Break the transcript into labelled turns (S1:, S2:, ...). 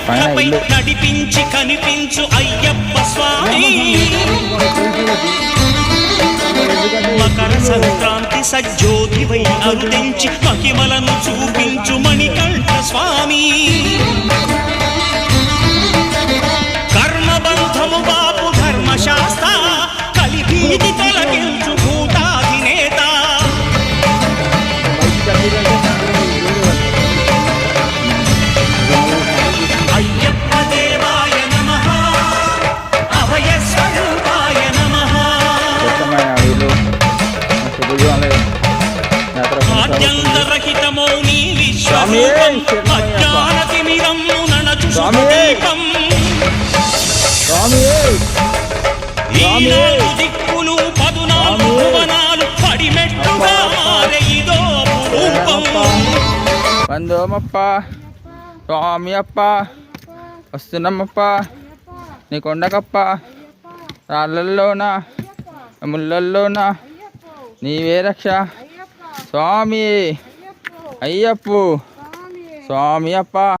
S1: నడిపించి కనిపించు అయ్యప్ప స్వామి మకర సంక్రాంతి సజ్జోతివై అరుదించి మహిమలను చూపించు మణికంఠ స్వామి కర్మబంధము బాపు ధర్మశాస్త్ర కలిభీతి తొలగించు భూతాధినేత అయ్యప్ప దేవాయ నమః అభయ స్వరూపాయ నమః ఆద్యంతరహితమో నీ విశ్వరూపం అజ్ఞానతిమిరము ననచు దీపం ఈనాడు దిక్కులు 14 భువనాలు పడిమెట్టుగా ఇదో రూపం
S2: వందోమప్ప స్వామి అప్ప వస్తున్నామప్ప నీ కొండకప్ప రాళ్ళల్లోన ముళ్ళల్లోన నీవే రక్ష స్వామి అయ్యప్పు స్వామి అప్ప